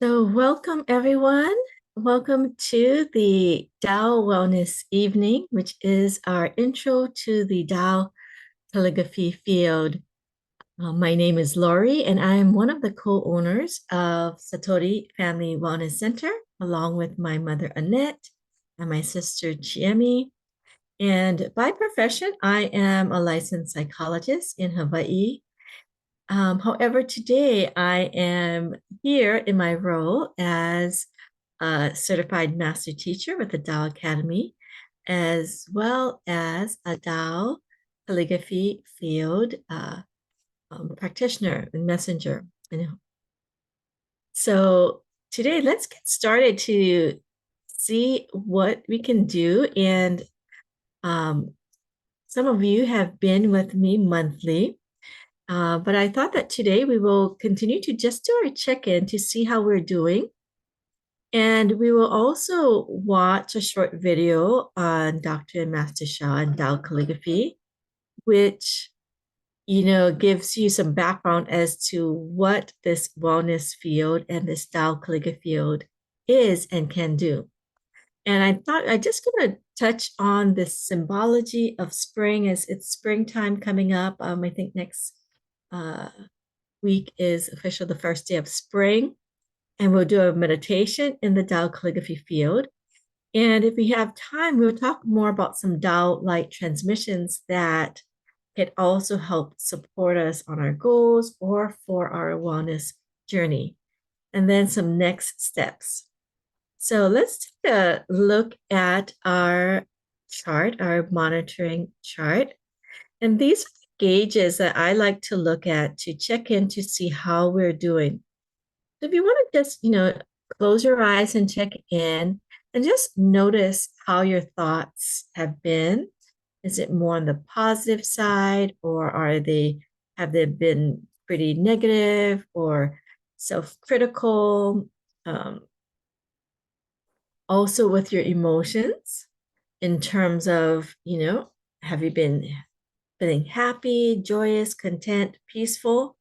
So welcome everyone. Welcome to the Tao Wellness Evening, which is our intro to the Tao Calligraphy field. My name is Laurie, and I am one of the co-owners of Satori Family Wellness Center, along with my mother Annette and my sister Chiemi. And by profession, I am a licensed psychologist in Hawaii. However, today I am here in my role as a certified master teacher with the Tao Academy, as well as a Tao calligraphy field practitioner and messenger. So today, let's get started to see what we can do. And um, some of you have been with me monthly. But I thought that today we will continue to just do our check-in to see how we're doing. And we will also watch a short video on Dr. and Master Shah and Tao Calligraphy, which, gives you some background as to what this wellness field and this Tao Calligraphy field is and can do. And I thought I just going to touch on the symbology of spring as it's springtime coming up. I think next uh, week is official the first day of spring, and we'll do a meditation in the Tao calligraphy field. And if we have time, we'll talk more about some Tao light transmissions that can also help support us on our goals or for our wellness journey. And then some next steps. So let's take a look at our chart, our monitoring chart. And these are the gauges that I like to look at to check in to see how we're doing. So if you want to just, close your eyes and check in and just notice how your thoughts have been. Is it more on the positive side, or have they been pretty negative or self-critical? Also with your emotions in terms of, have you been feeling happy, joyous, content, peaceful,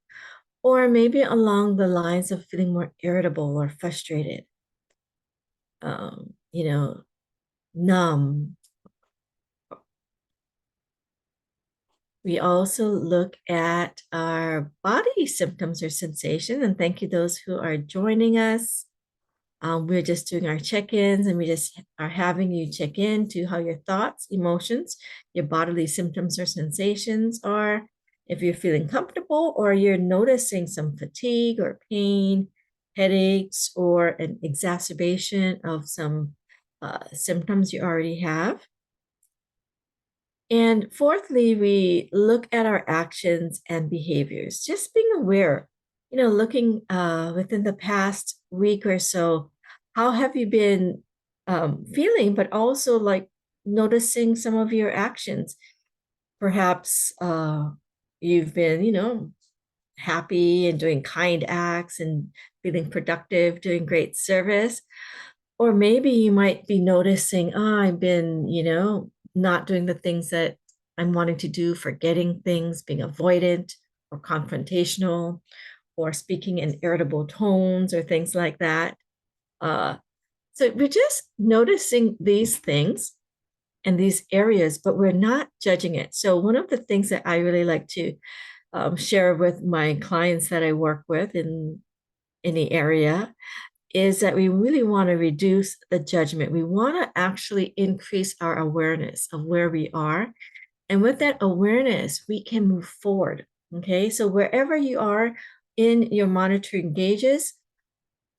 or maybe along the lines of feeling more irritable or frustrated, um, you know, numb. We also look at our body symptoms or sensation, and thank you those who are joining us. We're just doing our check-ins, and we just are having you check in to how your thoughts, emotions, your bodily symptoms or sensations are. If you're feeling comfortable or you're noticing some fatigue or pain, headaches, or an exacerbation of some symptoms you already have. And fourthly, we look at our actions and behaviors, just being aware, looking within the past week or so, how have you been feeling, but also like noticing some of your actions. Perhaps you've been, happy and doing kind acts and feeling productive, doing great service. Or maybe you might be noticing, oh, I've been, not doing the things that I'm wanting to do, forgetting things, being avoidant or confrontational, or speaking in irritable tones or things like that. Uh, so we're just noticing these things and these areas, but we're not judging it. So one of the things that I really like to share with my clients that I work with in any area is that we really want to reduce the judgment. We want to actually increase our awareness of where we are. And with that awareness, we can move forward. Okay. So wherever you are in your monitoring gauges,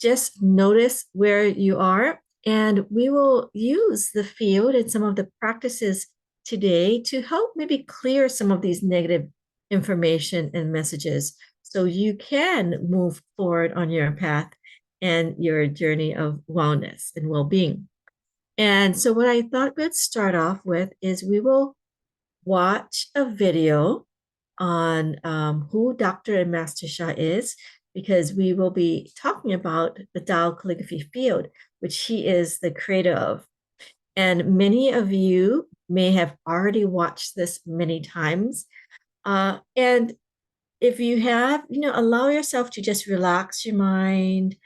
just notice where you are. And we will use the field and some of the practices today to help maybe clear some of these negative information and messages so you can move forward on your path and your journey of wellness and well-being. And so what I thought we'd start off with is we will watch a video on who Dr. and Master Shah is, because we will be talking about the Tao calligraphy field, which he is the creator of. And many of you may have already watched this many times. And if you have, allow yourself to just relax your mind,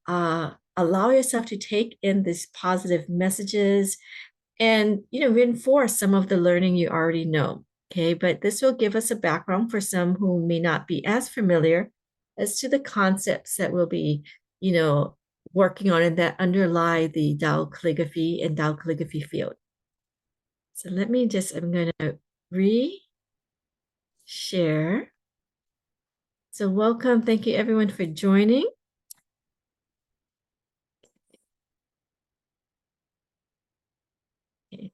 allow yourself to take in these positive messages and, reinforce some of the learning you already know. Okay, but this will give us a background for some who may not be as familiar as to the concepts that we'll be, working on and that underlie the Tao Calligraphy and Tao Calligraphy field. So I'm going to re-share. So welcome. Thank you everyone for joining. Okay.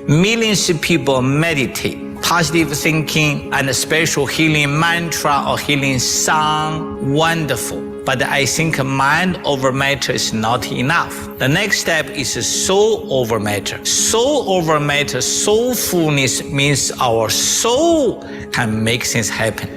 Millions of people meditate. Positive thinking and a special healing mantra or healing song, wonderful. But I think mind over matter is not enough. The next step is soul over matter. Soul over matter, soulfulness means our soul can make things happen.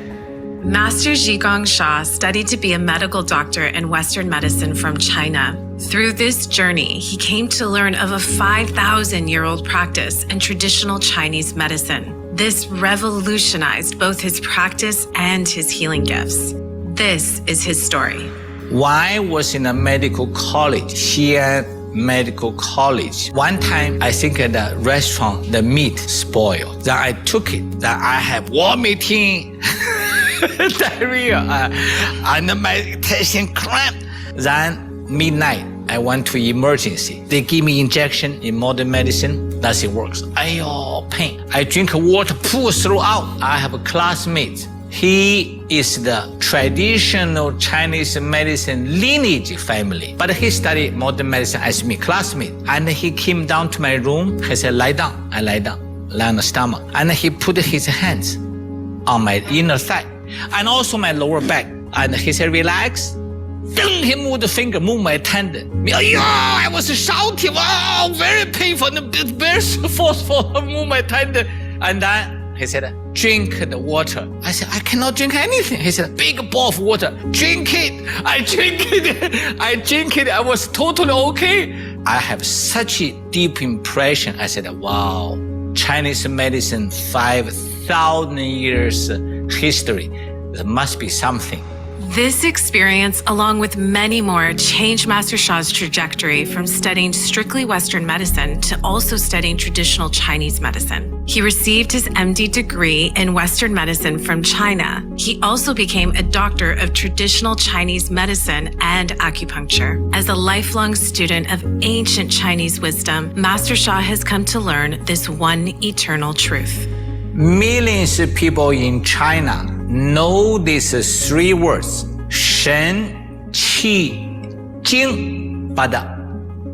Master Zhigong Sha studied to be a medical doctor in Western medicine from China. Through this journey, he came to learn of a 5,000-year-old practice in traditional Chinese medicine. This revolutionized both his practice and his healing gifts. This is his story. When I was in a medical college, Xi'an Medical College, one time I think at the restaurant, the meat spoiled. Then I took it, then I have vomiting, diarrhea, and my intestine cramped. Then midnight, I went to emergency. They give me injection in modern medicine, nothing works. Ayo, pain. I drink water, pull through out. I have a classmate. He is the traditional Chinese medicine lineage family, but he studied modern medicine as me, classmate. And he came down to my room. He said, lie down. I lie down, lie on the stomach. And he put his hands on my inner thigh and also my lower back. And he said, relax. Then he moved the finger, moved my tendon. I was shouting, wow, very painful, very forceful, move my tendon. And then he said, drink the water. I said, I cannot drink anything. He said, big bowl of water, drink it. I drink it, I drink it. I was totally okay. I have such a deep impression. I said, wow, Chinese medicine, 5,000 years history. There must be something. This experience, along with many more, changed Master Sha's trajectory from studying strictly Western medicine to also studying traditional Chinese medicine. He received his MD degree in Western medicine from China. He also became a doctor of traditional Chinese medicine and acupuncture. As a lifelong student of ancient Chinese wisdom, Master Sha has come to learn this one eternal truth. Millions of people in China know these three words, Shen, Qi, Jing. But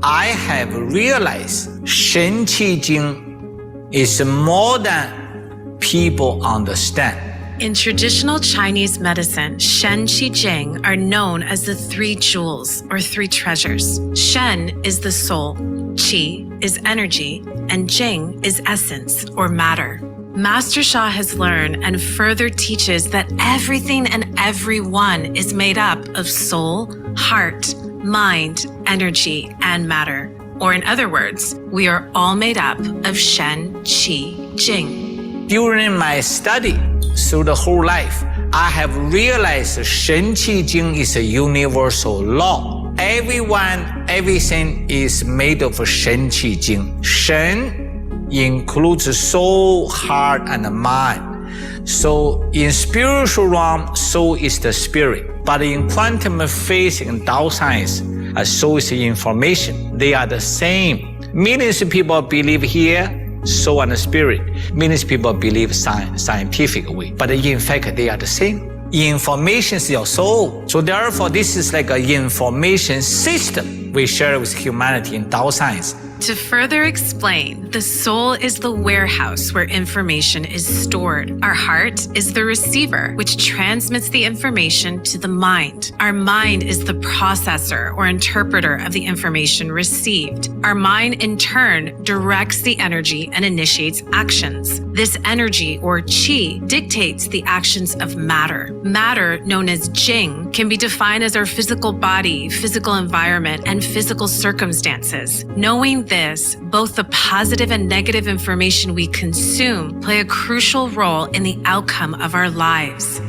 I have realized Shen, Qi, Jing is more than people understand. In traditional Chinese medicine, Shen, Qi, Jing are known as the three jewels or three treasures. Shen is the soul, Qi is energy, and Jing is essence or matter. Master Sha has learned and further teaches that everything and everyone is made up of soul, heart, mind, energy, and matter. Or in other words, we are all made up of Shen, Qi, Jing. During my study through the whole life, I have realized Shen, Qi, Jing is a universal law. Everyone, everything is made of Shen, Qi, Jing. Shen includes soul, heart, and mind. So in spiritual realm, soul is the spirit. But in quantum physics and Tao science, soul is the information. They are the same. Millions of people believe here, soul and spirit. Millions of people believe scientific way. But in fact, they are the same. Information is your soul. So therefore, this is like an information system we share with humanity in Tao science. To further explain, the soul is the warehouse where information is stored. Our heart is the receiver, which transmits the information to the mind. Our mind is the processor or interpreter of the information received. Our mind, in turn, directs the energy and initiates actions. This energy, or qi, dictates the actions of matter. Matter, known as jing, can be defined as our physical body, physical environment, and physical circumstances. Knowing this, both the positive and negative information we consume play a crucial role in the outcome of our lives.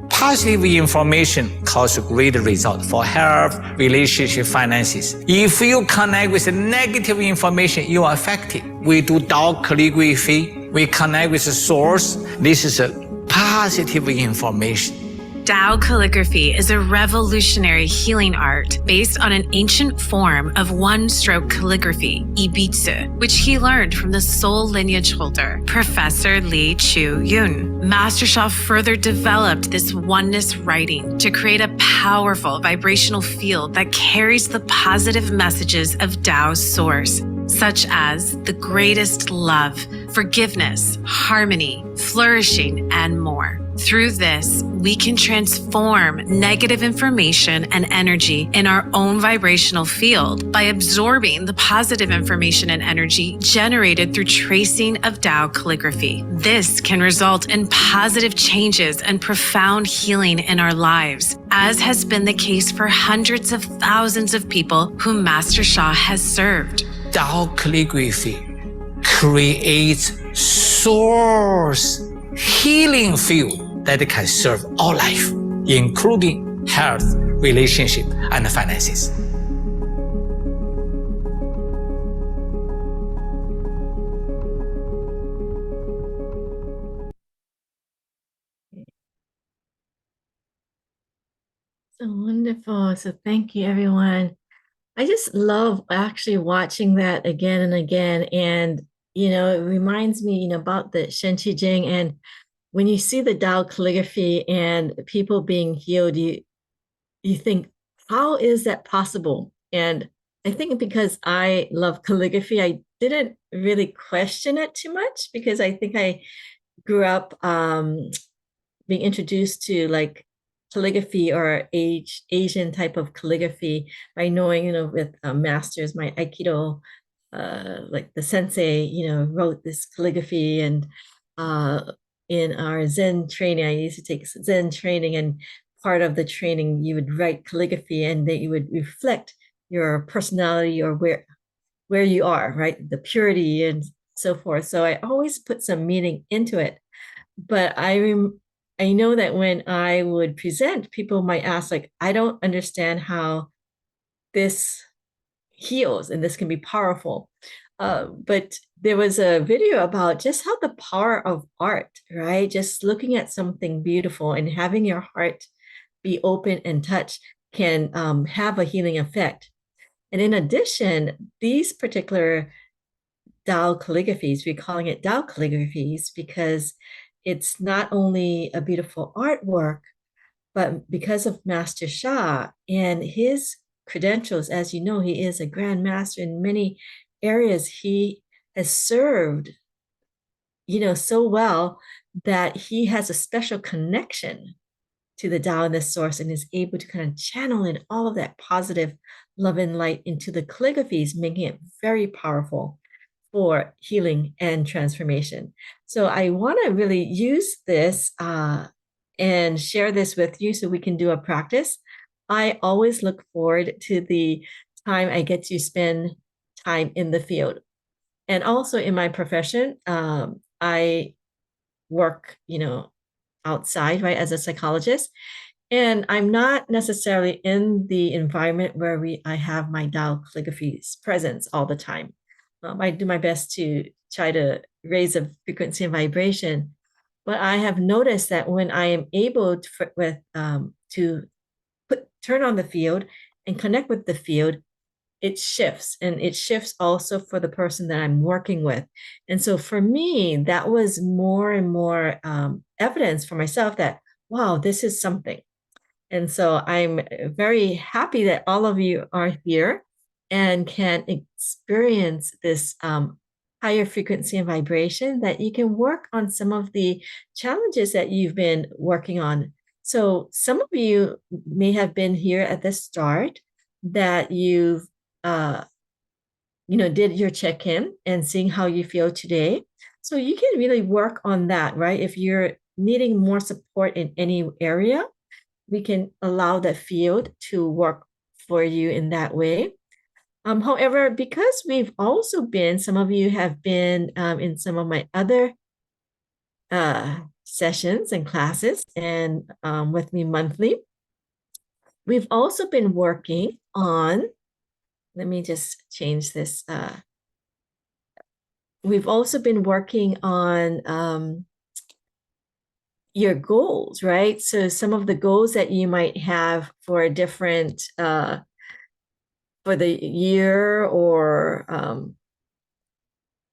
Positive information causes great result for health, relationship, finances. If you connect with negative information, you are affected. We do Tao Calligraphy. We connect with the source. This is a positive information. Tao Calligraphy is a revolutionary healing art based on an ancient form of one-stroke calligraphy, ibitsu, which he learned from the soul lineage holder, Professor Lee Chu Yun. Master Sha further developed this oneness writing to create a powerful vibrational field that carries the positive messages of Tao's source, such as the greatest love, forgiveness, harmony, flourishing, and more. Through this, we can transform negative information and energy in our own vibrational field by absorbing the positive information and energy generated through tracing of Tao calligraphy. This can result in positive changes and profound healing in our lives, as has been the case for hundreds of thousands of people whom Master Sha has served. Tao Calligraphy creates source healing field that can serve all life, including health, relationship, and finances. So wonderful. So thank you, everyone. I just love actually watching that again and again. And, it reminds me, about the Shen Qi Jing. And when you see the Tao calligraphy and people being healed, you think, how is that possible? And I think because I love calligraphy, I didn't really question it too much, because I think I grew up being introduced to like calligraphy or Asian type of calligraphy by knowing, with masters, my Aikido, like the sensei, wrote this calligraphy. And in our Zen training, I used to take Zen training, and part of the training, you would write calligraphy, and that you would reflect your personality or where you are, right? The purity and so forth. So I always put some meaning into it. But I know that when I would present, people might ask, like, I don't understand how this heals and this can be powerful. But there was a video about just how the power of art, right? Just looking at something beautiful and having your heart be open and touch can have a healing effect. And in addition, these particular Tao calligraphies, we're calling it Tao calligraphies because it's not only a beautiful artwork, but because of Master Sha and his credentials, as you know, he is a grand master in many areas. He has served, so well that he has a special connection to the Tao and the source, and is able to kind of channel in all of that positive love and light into the calligraphies, making it very powerful for healing and transformation. So I want to really use this and share this with you so we can do a practice. I always look forward to the time I get to spend time in the field. And also in my profession, I work, outside, right, as a psychologist. And I'm not necessarily in the environment where I have my Tao calligraphy's presence all the time. I do my best to try to raise a frequency and vibration, but I have noticed that when I am able to turn on the field and connect with the field, it shifts, and it shifts also for the person that I'm working with. And so for me, that was more and more evidence for myself that, wow, this is something. And so I'm very happy that all of you are here and can experience this higher frequency and vibration, that you can work on some of the challenges that you've been working on. So some of you may have been here at the start, that you've did your check-in and seeing how you feel today. So you can really work on that, right? If you're needing more support in any area, we can allow the field to work for you in that way. However, because we've also been, some of you have been in some of my other sessions and classes and with me monthly, we've also been working on, let me just change this. We've also been working on your goals, right? So some of the goals that you might have for a different, for the year or,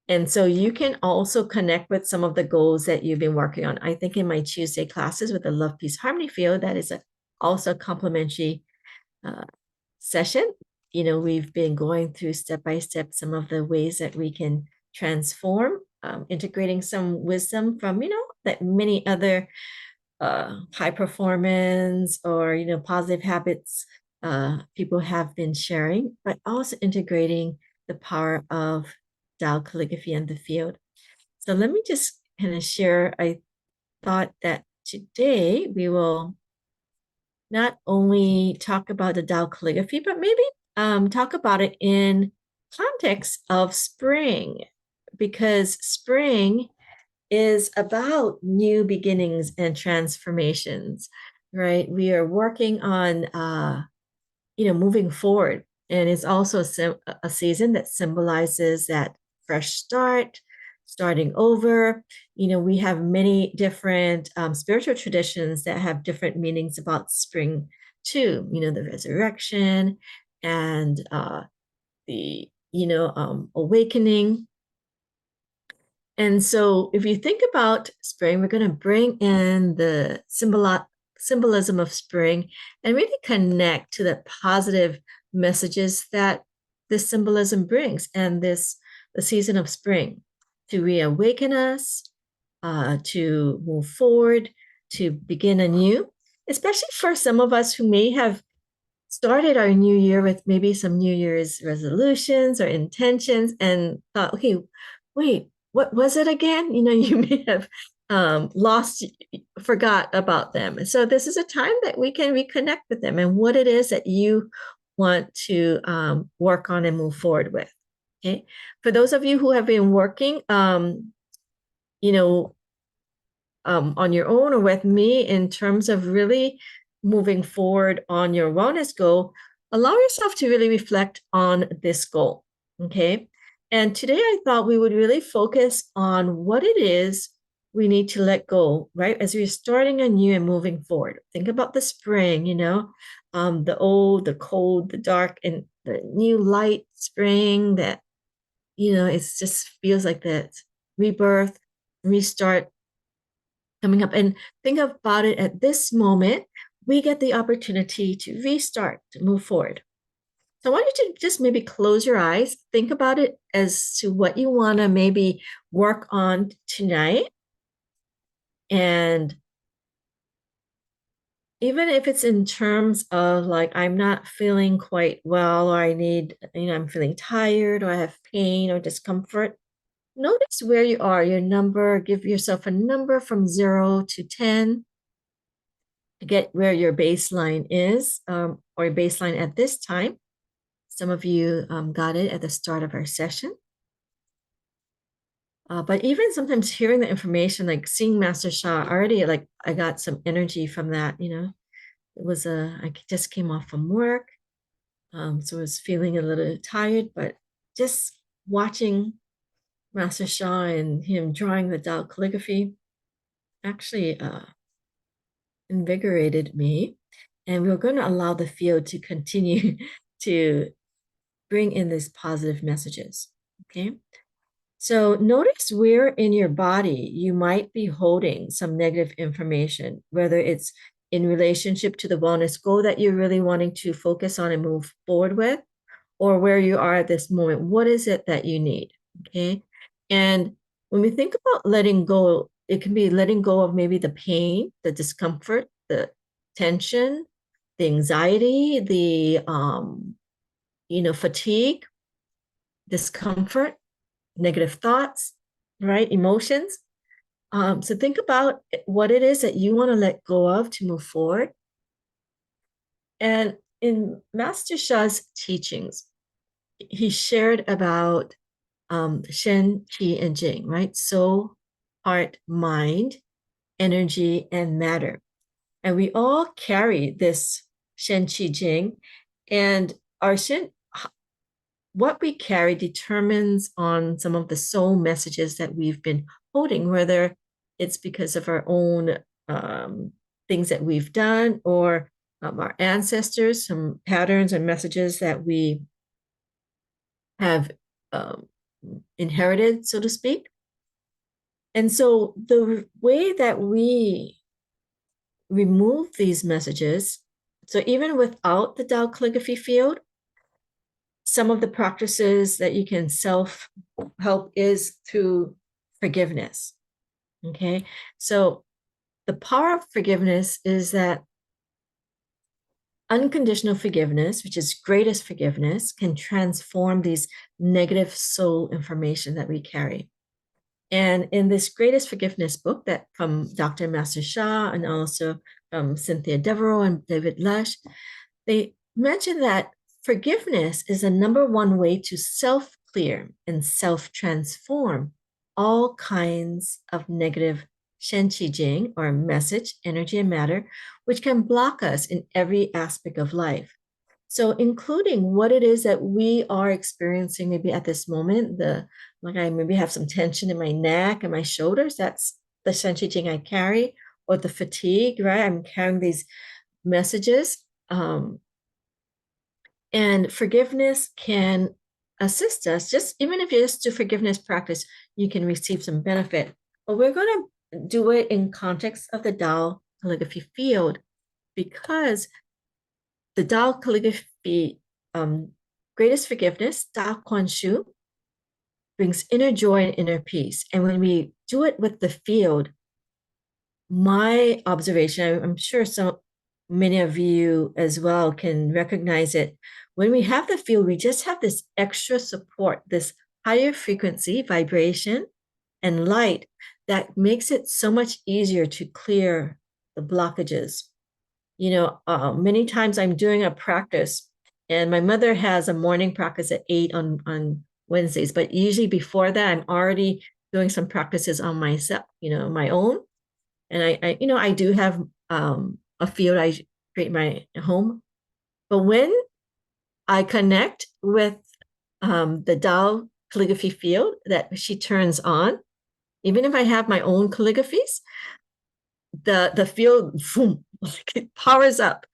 and so you can also connect with some of the goals that you've been working on. I think in my Tuesday classes with the Love, Peace, Harmony field, that is also a complimentary session. You know, we've been going through step by step some of the ways that we can transform, integrating some wisdom from, you know, that many other high performance or, you know, positive habits people have been sharing, but also integrating the power of Tao calligraphy in the field. So let me just kind of share. I thought that today we will not only talk about the Tao calligraphy, but maybe talk about it in context of spring, because spring is about new beginnings and transformations, right? We are working on, you know, moving forward. And it's also a season that symbolizes that fresh start, starting over. You know, we have many different spiritual traditions that have different meanings about spring too. You know, the resurrection and the, you know, awakening. And so if you think about spring, we're going to bring in the symbolism of spring and really connect to the positive messages that this symbolism brings, and the season of spring to reawaken us, to move forward, to begin anew, especially for some of us who may have started our new year with maybe some New Year's resolutions or intentions and thought, okay, wait, what was it again? You know, you may have forgot about them. So this is a time that we can reconnect with them and what it is that you want to work on and move forward with. Okay. For those of you who have been working, you know, on your own or with me in terms of really moving forward on your wellness goal, allow yourself to really reflect on this goal. Okay. And today I thought we would really focus on what it is we need to let go, right? As we're starting anew and moving forward. Think about the spring, you know, the old, the cold, the dark, and the new light spring that, you know, it just feels like that rebirth, restart coming up. And think about it at this moment, we get the opportunity to restart, to move forward. So I want you to just maybe close your eyes, think about it as to what you want to maybe work on tonight. And even if it's in terms of like, I'm not feeling quite well, or I need, you know, I'm feeling tired, or I have pain or discomfort, notice where you are, your number, give yourself a number from 0 to 10 to get where your baseline is, or your baseline at this time. Some of you got it at the start of our session. But even sometimes hearing the information, like seeing Master Sha, already like I got some energy from that, you know. It was I just came off from work. So I was feeling a little tired, but just watching Master Sha and him drawing the Tao calligraphy actually invigorated me. And we were going to allow the field to continue to bring in these positive messages. Okay. So notice where in your body you might be holding some negative information, whether it's in relationship to the wellness goal that you're really wanting to focus on and move forward with, or where you are at this moment. What is it that you need? Okay. And when we think about letting go, it can be letting go of maybe the pain, the discomfort, the tension, the anxiety, the you know, fatigue, discomfort, negative thoughts. right? Emotions. So think about what it is that you want to let go of to move forward. And in Master Sha's teachings, he shared about Shen, Qi, and Jing, right? Soul, heart, mind, energy, and matter. And we all carry this Shen, Qi, Jing. And our Shen, what we carry determines on some of the soul messages that we've been holding, whether it's because of our own things that we've done or our ancestors, some patterns and messages that we have inherited, so to speak. And so the way that we remove these messages, so even without the Tao Calligraphy field, some of the practices that you can self-help is through forgiveness. Okay, so the power of forgiveness is that unconditional forgiveness, which is greatest forgiveness, can transform these negative soul information that we carry. And in this Greatest Forgiveness book that from Dr. Master Sha and also from Cynthia Devereaux and David Lush, they mention that forgiveness is the number one way to self-clear and self-transform all kinds of negative Shen Qi Jing or message, energy, and matter, which can block us in every aspect of life. So including what it is that we are experiencing maybe at this moment, like I maybe have some tension in my neck and my shoulders, that's the Shen Qi Jing I carry, or the fatigue, right? I'm carrying these messages. And forgiveness can assist us, just even if you just do forgiveness practice, you can receive some benefit. But we're going to do it in context of the Tao calligraphy field because the Tao calligraphy, greatest forgiveness, Tao Quan Shu, brings inner joy and inner peace. And when we do it with the field, my observation, I'm sure so many of you as well can recognize it. When we have the field, we just have this extra support, this higher frequency, vibration, and light that makes it so much easier to clear the blockages. Many times I'm doing a practice, and my mother has a morning practice at 8 on Wednesdays, but usually before that, I'm already doing some practices on myself, my own. And I do have a field I create my home. But when I connect with the Tao calligraphy field that she turns on, even if I have my own calligraphies, the field boom, it powers up.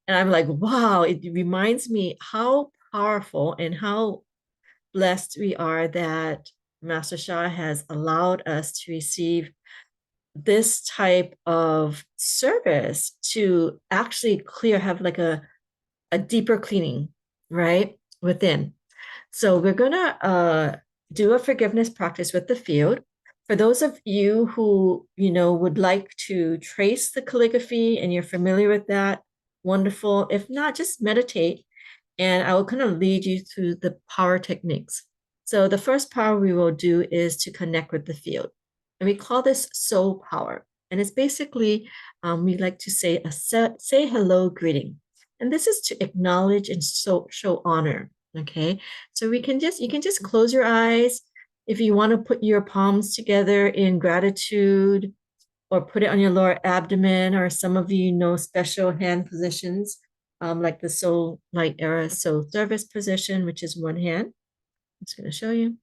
And I'm like, wow, it reminds me how powerful and how blessed we are that Master Sha has allowed us to receive this type of service to actually have like a deeper cleaning, right, within. So we're gonna do a forgiveness practice with the field. For those of you who, would like to trace the calligraphy and you're familiar with that, wonderful. If not, just meditate and I will kind of lead you through the power techniques. So the first power we will do is to connect with the field. And we call this soul power. And it's basically, we like to say say hello greeting. And this is to acknowledge and show honor. Okay. So you can just close your eyes. If you want to put your palms together in gratitude or put it on your lower abdomen, or some of you know special hand positions, like the soul light era soul service position, which is one hand. I'm just going to show you.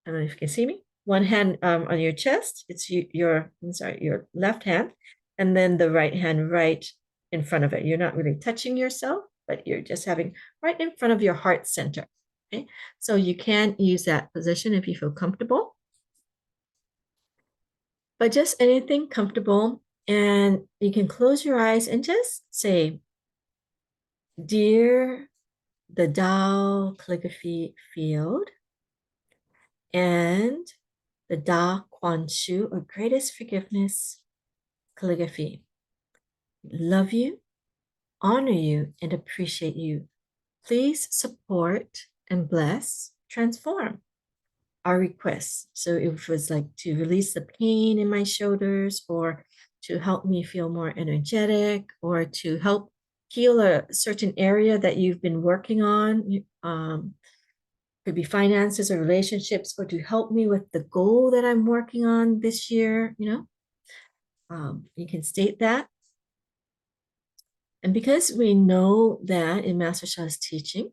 I don't know if you can see me. One hand on your chest. It's your left hand, and then the right hand right in front of it. You're not really touching yourself, but you're just having right in front of your heart center. Okay, so you can use that position if you feel comfortable, but just anything comfortable. And you can close your eyes and just say, "Dear the Tao calligraphy field and the Tao Quan Shu, or greatest forgiveness calligraphy, love you, honor you, and appreciate you. Please support and bless, transform. our requests. So it was like to release the pain in my shoulders, or to help me feel more energetic, or to help heal a certain area that you've been working on. Could be finances or relationships, or to help me with the goal that I'm working on this year, you can state that. And because we know that in Master Sha's teaching,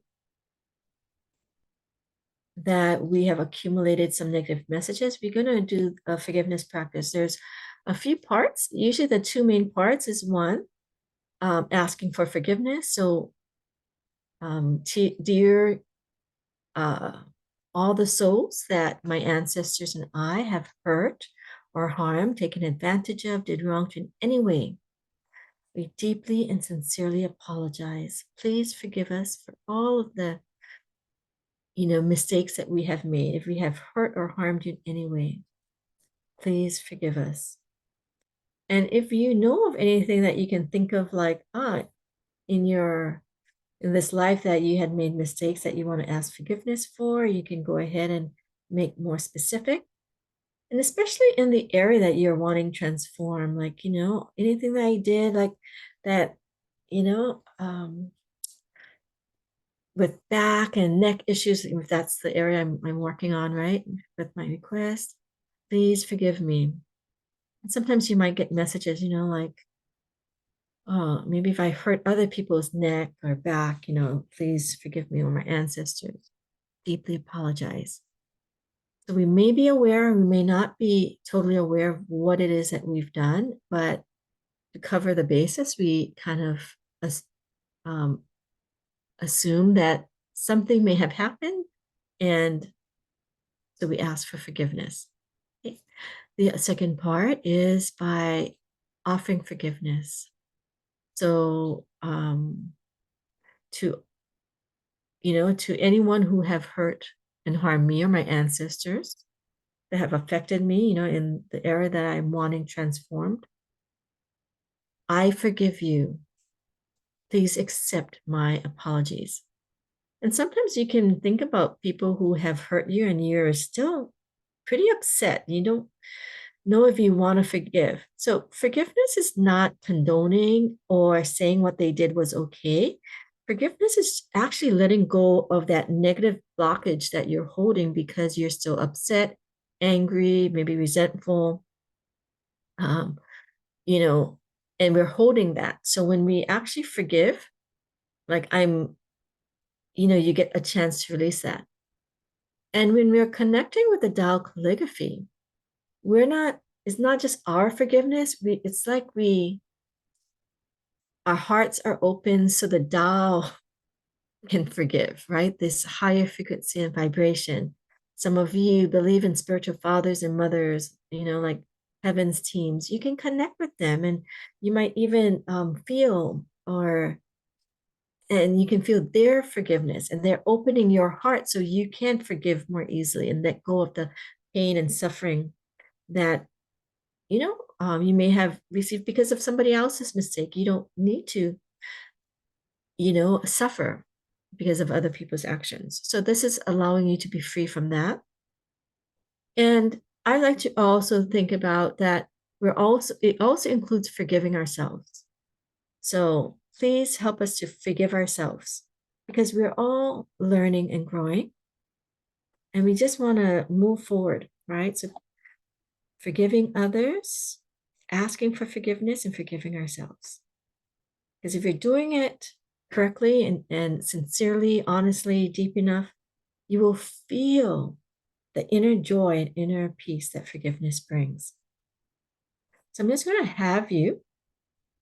that we have accumulated some negative messages, we're going to do a forgiveness practice. There's a few parts. Usually the two main parts is one, asking for forgiveness. So, dear all the souls that my ancestors and I have hurt or harmed, taken advantage of, did wrong to in any way, we deeply and sincerely apologize. Please forgive us for all of the mistakes that we have made. If we have hurt or harmed you in any way, please forgive us. And if you know of anything that you can think of, like, in this life that you had made mistakes that you want to ask forgiveness for, you can go ahead and make more specific. And especially in the area that you're wanting to transform, like, anything that I did, like that, with back and neck issues, if that's the area I'm working on, right, with my request, please forgive me. And sometimes you might get messages, like, oh, maybe if I hurt other people's neck or back, please forgive me, or my ancestors. Deeply apologize. So we may be aware, we may not be totally aware of what it is that we've done, but to cover the basis, we kind of assume that something may have happened, and so we ask for forgiveness. Okay. The second part is by offering forgiveness. So to anyone who have hurt and harmed me or my ancestors, that have affected me, in the area that I'm wanting transformed, I forgive you. Please accept my apologies. And sometimes you can think about people who have hurt you and you're still pretty upset. You don't know if you want to forgive. So forgiveness is not condoning or saying what they did was okay. Forgiveness is actually letting go of that negative blockage that you're holding because you're still upset, angry, maybe resentful, and we're holding that. So when we actually forgive, like you get a chance to release that. And when we're connecting with the Tao calligraphy, it's not just our forgiveness. It's like our hearts are open so the Tao can forgive, right? This higher frequency and vibration. Some of you believe in spiritual fathers and mothers, like heaven's teams. You can connect with them, and you might even feel and you can feel their forgiveness, and they're opening your heart so you can forgive more easily and let go of the pain and suffering that you may have received because of somebody else's mistake. You don't need to suffer because of other people's actions. So this is allowing you to be free from that. And I like to also think about that it also includes forgiving ourselves. So please help us to forgive ourselves, because we're all learning and growing, and we just want to move forward, right? So forgiving others, asking for forgiveness, and forgiving ourselves. Because if you're doing it correctly and sincerely, honestly, deep enough, you will feel the inner joy and inner peace that forgiveness brings. So I'm just going to have you,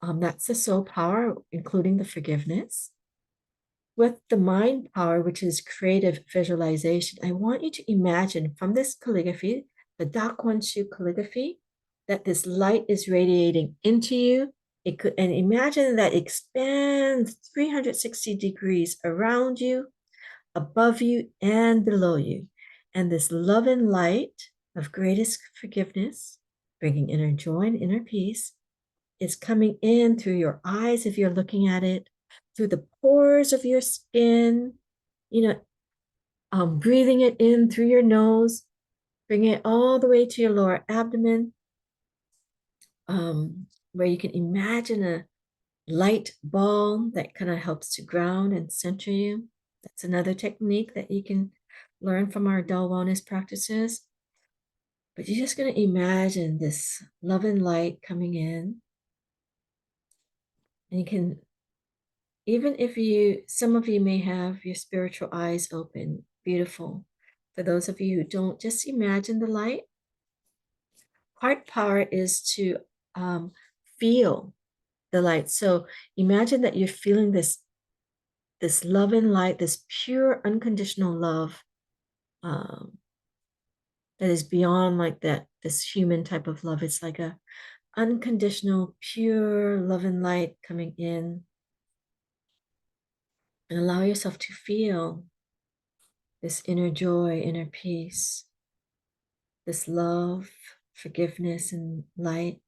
that's the soul power, including the forgiveness. With the mind power, which is creative visualization, I want you to imagine from this calligraphy, the Da Kuan Shu calligraphy, that this light is radiating into you. And imagine that expands 360 degrees around you, above you, and below you. And this love and light of greatest forgiveness, bringing inner joy and inner peace, is coming in through your eyes if you're looking at it, through the pores of your skin, breathing it in through your nose, Bring it all the way to your lower abdomen, where you can imagine a light ball that kind of helps to ground and center you. That's another technique that you can learn from our Tao wellness practices. But you're just going to imagine this love and light coming in. And you can, even if some of you may have your spiritual eyes open, beautiful. For those of you who don't, just imagine the light. Heart power is to feel the light. So imagine that you're feeling this love and light, this pure, unconditional love that is beyond like this human type of love. It's like a unconditional, pure love and light coming in. And allow yourself to feel this inner joy, inner peace, this love, forgiveness, and light.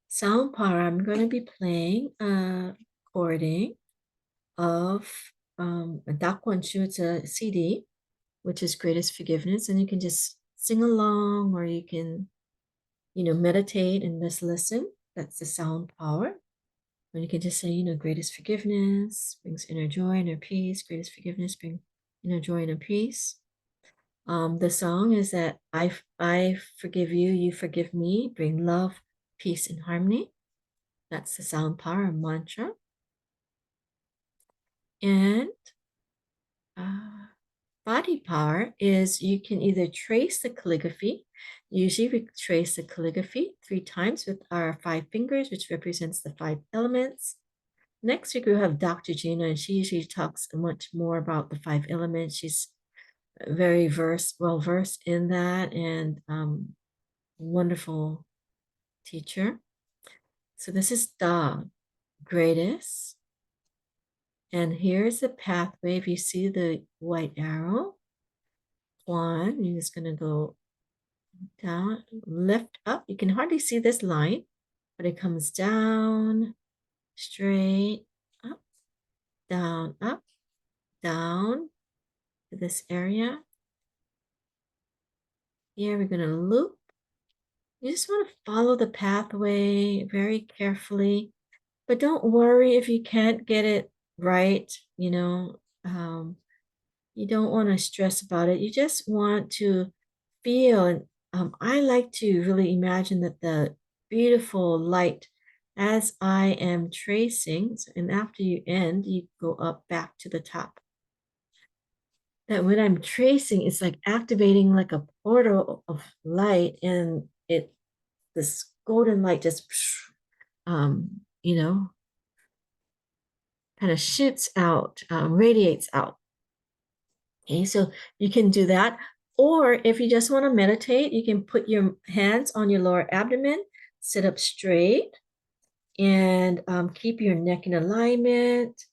Sound power, I'm going to be playing a recording of a Dakwanshu. It's a CD, which is Greatest Forgiveness. And you can just sing along, or you can, meditate and just listen. That's the sound power. And you can just say, greatest forgiveness brings inner joy, inner peace. Greatest forgiveness brings inner joy, inner peace. The song is that I forgive you, you forgive me, bring love, peace, and harmony. That's the sound power mantra. And body power is you can either trace the calligraphy. Usually we trace the calligraphy 3 times with our 5 fingers, which represents the 5 elements. Next week, we'll have Dr. Gina, and she usually talks much more about the 5 elements. She's very well-versed in that, and wonderful teacher. So this is the greatest. And here's the pathway. If you see the white arrow, 1, you're just going to go down, lift up. You can hardly see this line, but it comes down, straight, up, down, to this area. Here we're going to loop. You just want to follow the pathway very carefully, but don't worry if you can't get it right. You don't want to stress about it. You just want to feel. And I like to really imagine that the beautiful light, as I am tracing, and after you end, you go up back to the top. That when I'm tracing, it's like activating like a portal of light, and this golden light just kind of shoots out, radiates out. Okay, so you can do that. Or if you just want to meditate, you can put your hands on your lower abdomen, sit up straight, and keep your neck in alignment.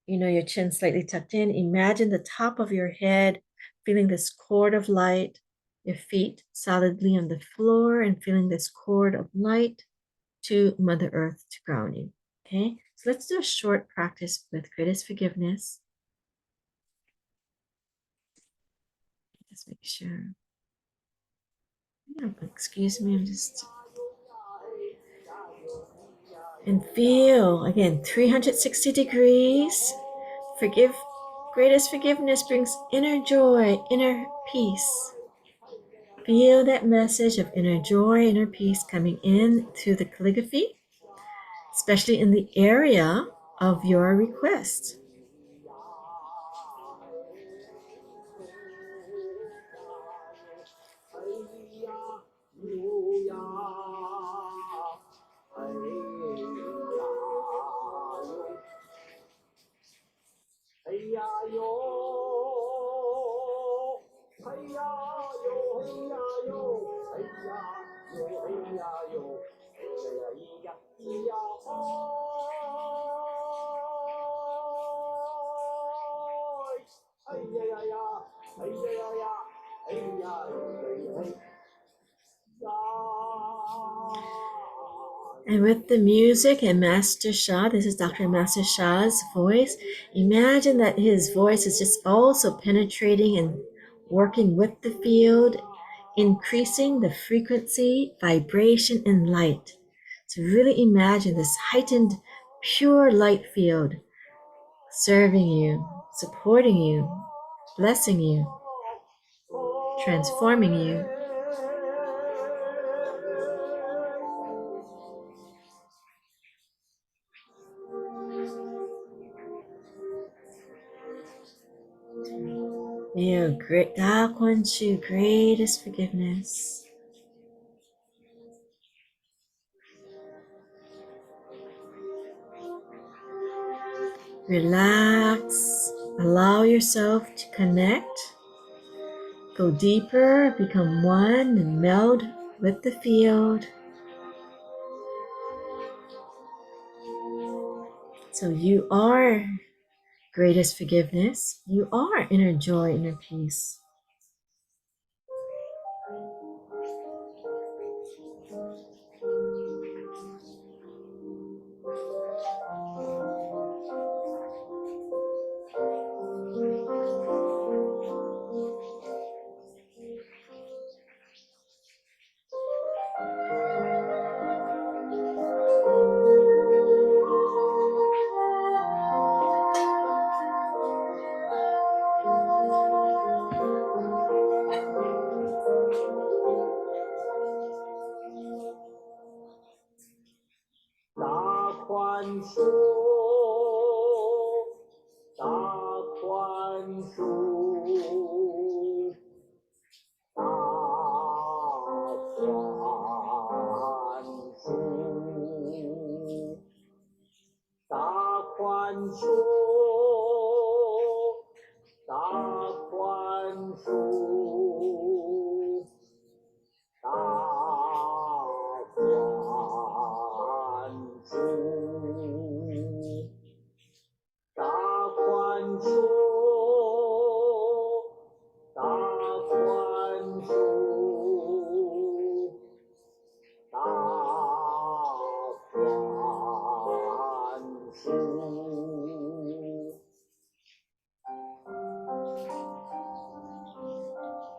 Your chin slightly tucked in. Imagine the top of your head, feeling this cord of light, your feet solidly on the floor, and feeling this cord of light to Mother Earth to ground you. Okay, so let's do a short practice with greatest forgiveness. Just make sure. Excuse me, I'm just. And feel again 360 degrees. Greatest forgiveness brings inner joy, inner peace. Feel that message of inner joy, inner peace coming in through the calligraphy, especially in the area of your request. And with the music and Master Sha, this is Dr. Master Sha's voice. Imagine that his voice is just also penetrating and working with the field, increasing the frequency, vibration, and light. So really imagine this heightened, pure light field serving you, supporting you, blessing you, transforming you. May your great Da Kuan Shu greatest forgiveness relax, allow yourself to connect, go deeper, become one, and meld with the field. So you are greatest forgiveness. You are inner joy, inner peace.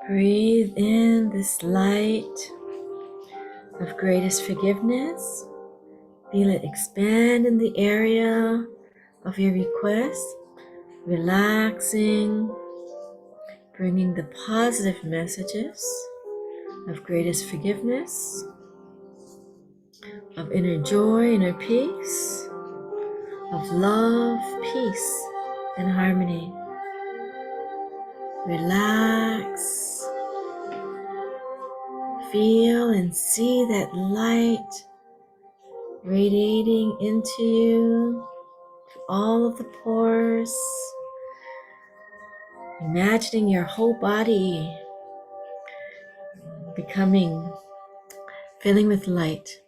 Breathe in this light of greatest forgiveness. Feel it expand in the area of your request, relaxing, bringing the positive messages of greatest forgiveness, of inner joy, inner peace, of love, peace, and harmony. Relax, feel and see that light radiating into you, to all of the pores, imagining your whole body filling with light.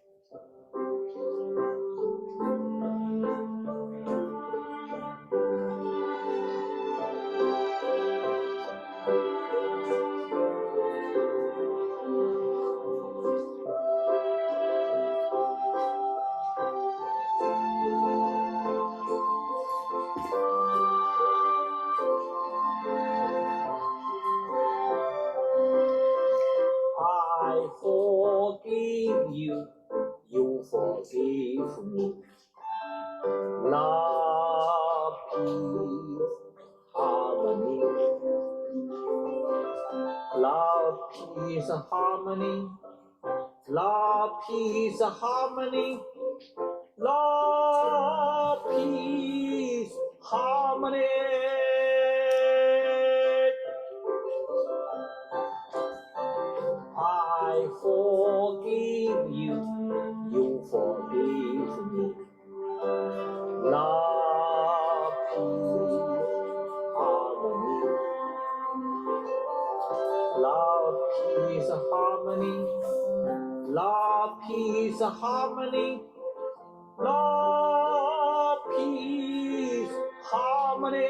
I forgive you, you forgive me. Love, peace, harmony. Love, peace, harmony. Love, peace, harmony. Love, peace, harmony. I forgive you, you forgive me. Love, peace, harmony. Love, peace, harmony. Love, peace, harmony. Love, peace, harmony.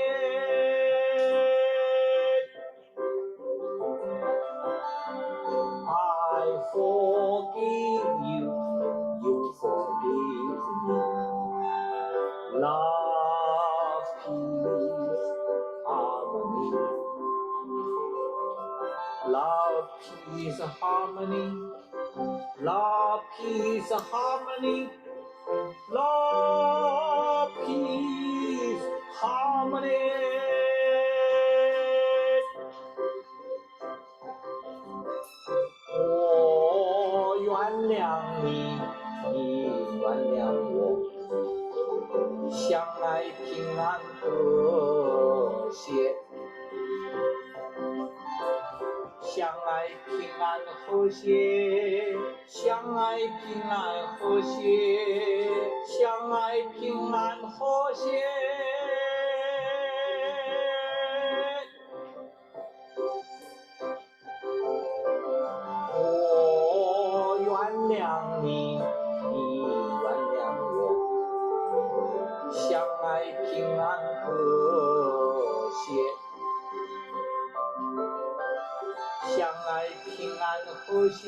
I forgive you, you forgive love, peace, harmony. Love, peace, harmony. Love, peace, harmony. Love, peace, harmony. 我原谅你，你原谅我，相爱平安和谐，相爱平安和谐，相爱平安和谐，相爱平安和谐。我原谅你，你原谅我，相爱平安和谐，相爱平安和谐，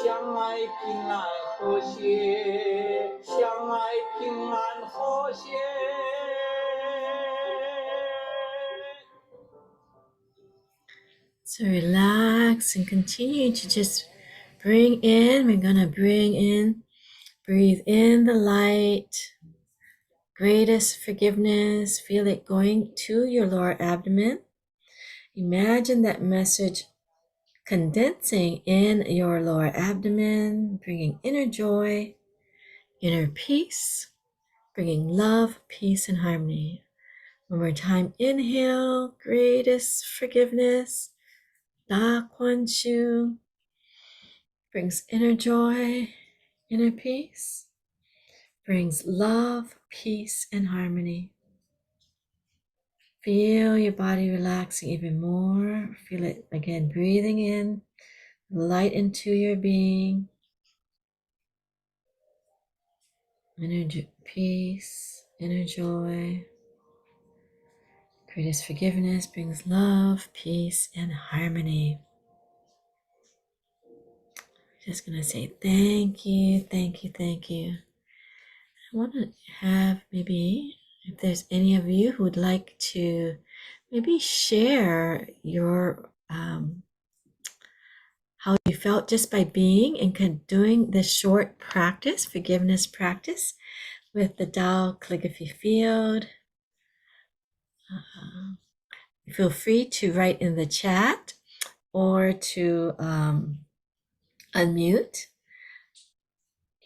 相爱平安和谐，相爱平安和谐。So relax and continue to just bring in, we're going to bring in, breathe in the light, greatest forgiveness, feel it going to your lower abdomen. Imagine that message condensing in your lower abdomen, bringing inner joy, inner peace, bringing love, peace, and harmony. One more time, inhale, greatest forgiveness. Da Quan Shu brings inner joy, inner peace, brings love, peace, and harmony. Feel your body relaxing even more. Feel it again, breathing in light into your being. Inner peace, inner joy. Greatest forgiveness brings love, peace, and harmony. Just gonna say thank you, thank you, thank you. I want to have maybe, if there's any of you who would like to maybe share your how you felt just by being and doing this short practice, forgiveness practice with the Tao Calligraphy field. Feel free to write in the chat or to unmute.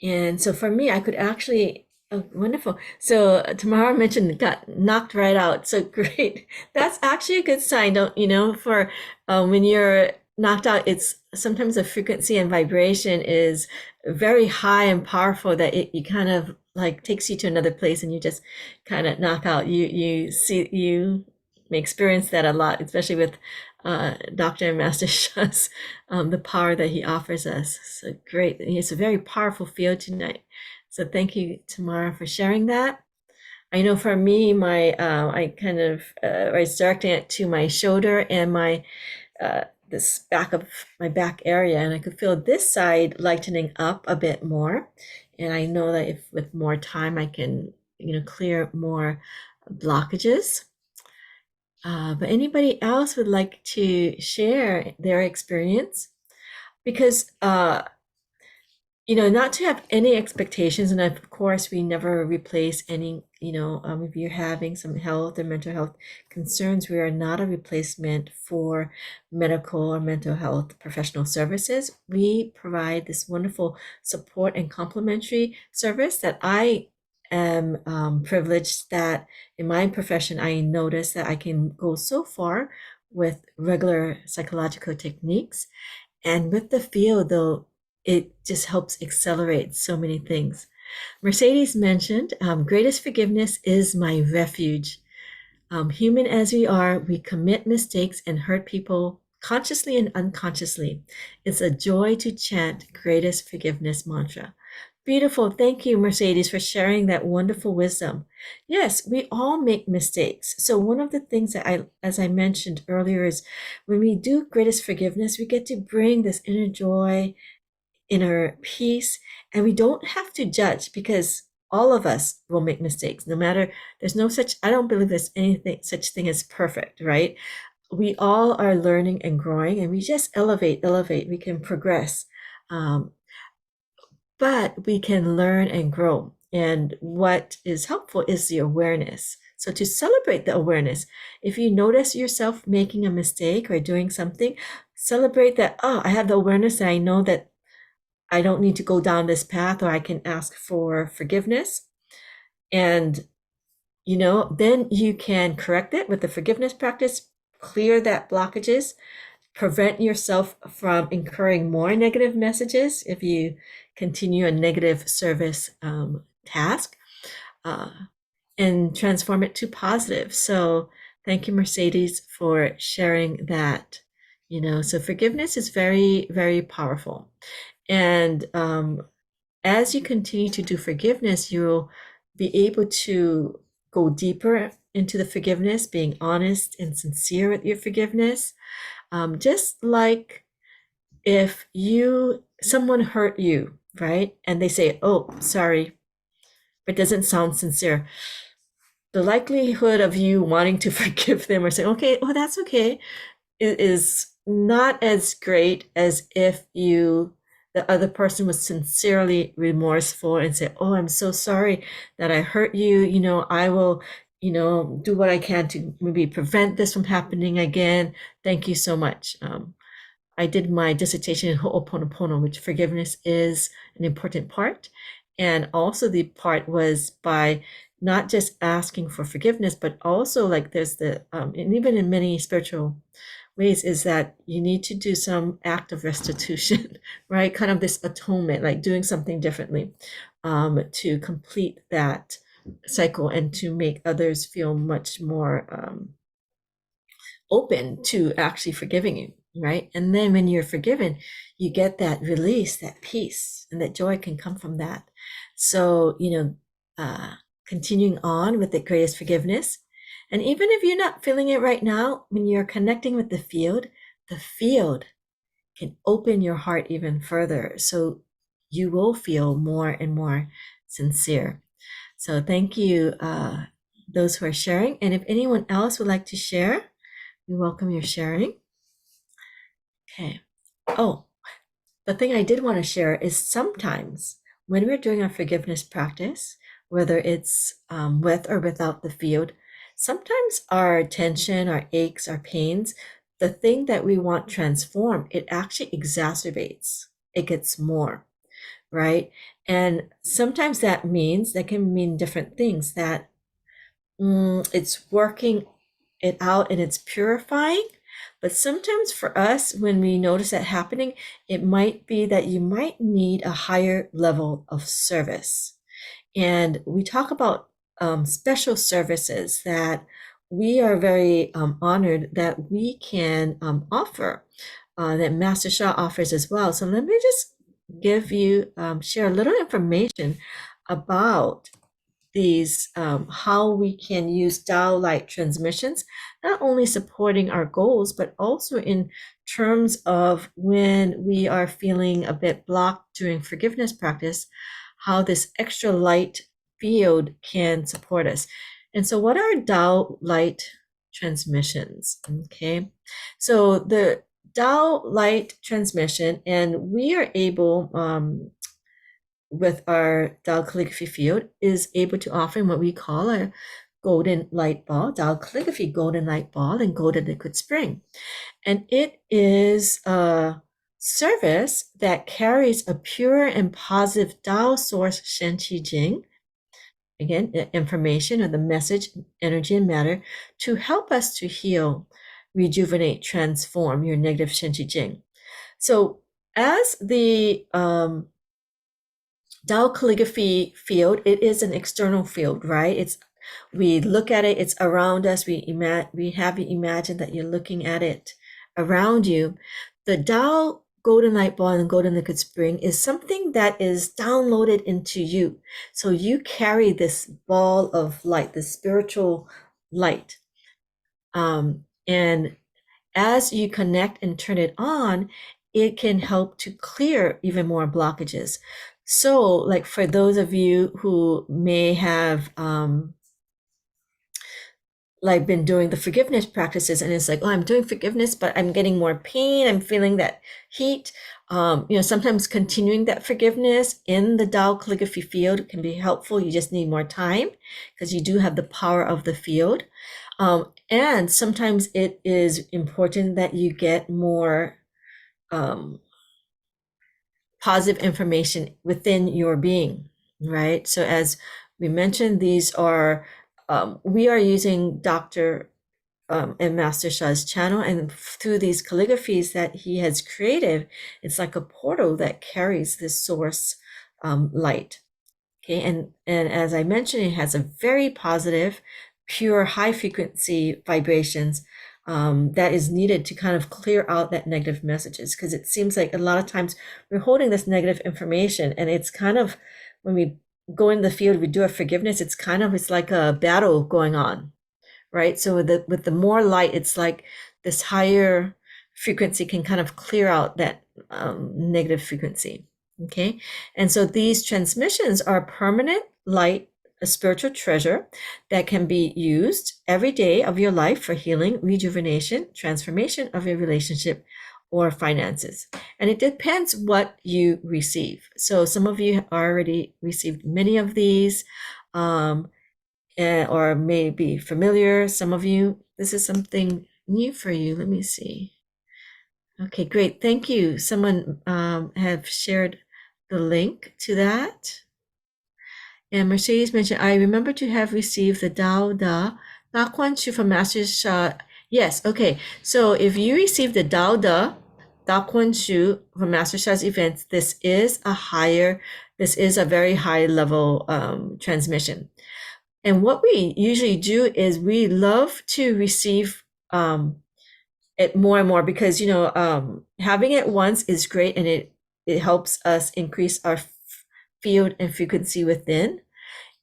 And so for me, I could actually, oh, wonderful. So Tamara mentioned got knocked right out. So great. That's actually a good sign. Don't you know, for when you're knocked out, it's sometimes the frequency and vibration is very high and powerful that you kind of like takes you to another place and you just kind of knock out. You may experience that a lot, especially with Dr. and Master Sha's, the power that he offers us. So great. It's a very powerful field tonight. So thank you, Tamara, for sharing that. I know for me, I kind of was directing it to my shoulder and my this back of my back area, and I could feel this side lightening up a bit more. And I know that if with more time, I can, clear more blockages. But anybody else would like to share their experience? Because, not to have any expectations. And of course, we never replace any, if you're having some health or mental health concerns, we are not a replacement for medical or mental health professional services. We provide this wonderful support and complementary service that I am privileged that in my profession, I notice that I can go so far with regular psychological techniques. And with the field, though, it just helps accelerate so many things. Mercedes mentioned, greatest forgiveness is my refuge. Human as we are, we commit mistakes and hurt people consciously and unconsciously. It's a joy to chant greatest forgiveness mantra. Beautiful. Thank you, Mercedes, for sharing that wonderful wisdom. Yes, we all make mistakes. So one of the things that as I mentioned earlier, is when we do greatest forgiveness, we get to bring this inner joy, inner peace, and we don't have to judge, because all of us will make mistakes, no matter, there's no such, I don't believe there's anything such thing as perfect, right? We all are learning and growing, and we just elevate, we can progress. But we can learn and grow. And what is helpful is the awareness. So to celebrate the awareness, if you notice yourself making a mistake or doing something, celebrate that, oh, I have the awareness and I know that I don't need to go down this path, or I can ask for forgiveness. And, then you can correct it with the forgiveness practice, clear that blockages, prevent yourself from incurring more negative messages if you continue a negative service task, and transform it to positive. So thank you, Mercedes, for sharing that. So forgiveness is very, very powerful. And as you continue to do forgiveness, you'll be able to go deeper into the forgiveness, being honest and sincere with your forgiveness. Just like if someone hurt you, right? And they say, oh, sorry, but doesn't sound sincere. The likelihood of you wanting to forgive them or say, okay, well, that's okay, is not as great as if the other person was sincerely remorseful and say, oh, I'm so sorry that I hurt you. I will, do what I can to maybe prevent this from happening again. Thank you so much. I did my dissertation in Ho'oponopono, which forgiveness is an important part. And also the part was by not just asking for forgiveness, but also like there's and even in many spiritual ways, is that you need to do some act of restitution, right? Kind of this atonement, like doing something differently, to complete that cycle and to make others feel much more open to actually forgiving you, right? And then when you're forgiven, you get that release, that peace, and that joy can come from that. So, continuing on with the greatest forgiveness. And even if you're not feeling it right now, when you're connecting with the field can open your heart even further. So you will feel more and more sincere. So thank you, those who are sharing. And if anyone else would like to share, we welcome your sharing. Okay. Oh, the thing I did want to share is sometimes when we're doing our forgiveness practice, whether it's with or without the field, sometimes our tension, our aches, our pains, the thing that we want transformed, it actually exacerbates. It gets more, right? And sometimes that can mean different things, that it's working it out and it's purifying. But sometimes for us, when we notice that happening, it might be that you might need a higher level of service. And we talk about special services that we are very honored that we can offer, that Master Sha offers as well. So let me just share a little information about these, how we can use Tao light transmissions, not only supporting our goals, but also in terms of when we are feeling a bit blocked during forgiveness practice, how this extra light field can support us. And so what are Tao light transmissions? Okay, so the Tao light transmission, and we are able, with our Tao Calligraphy field, is able to offer what we call a golden light ball, Tao Calligraphy golden light ball and golden liquid spring. And it is a service that carries a pure and positive Tao source Shen Qi Jing, again, information or the message, energy and matter, to help us to heal, rejuvenate, transform your negative Shen Qi Jing. So as the Tao Calligraphy field, it is an external field, right? We look at it, it's around us. We have you imagine that you're looking at it around you. The Tao golden light ball and golden liquid spring is something that is downloaded into you. So you carry this ball of light, this spiritual light. And as you connect and turn it on, it can help to clear even more blockages. So like for those of you who may have like been doing the forgiveness practices, and it's like, oh, I'm doing forgiveness, but I'm getting more pain. I'm feeling that heat. Sometimes continuing that forgiveness in the Tao calligraphy field can be helpful. You just need more time because you do have the power of the field. And sometimes it is important that you get more positive information within your being, right? So as we mentioned, these are, we are using Dr. And Master Sha's channel, and through these calligraphies that he has created, it's like a portal that carries this source light. Okay, and as I mentioned, it has a very positive, pure, high frequency vibrations that is needed to kind of clear out that negative messages, because it seems like a lot of times we're holding this negative information, and it's kind of, when we go in the field, we do a forgiveness, it's like a battle going on, right? So with the more light, it's like this higher frequency can kind of clear out that negative frequency. Okay, and so these transmissions are permanent light, a spiritual treasure that can be used every day of your life for healing, rejuvenation, transformation of your relationship or finances. And it depends what you receive. So some of you already received many of these, or may be familiar. Some of you, this is something new for you. Let me see. Okay, great. Thank you. Someone have shared the link to that. And Mercedes mentioned, I remember to have received the Dao Da Quan Shu from Master Sha. Yes, okay. So if you received the Dao Da Quan Shu from Master Sha's events, this is a very high level transmission. And what we usually do is we love to receive it more and more, because having it once is great, and it helps us increase our field and frequency within,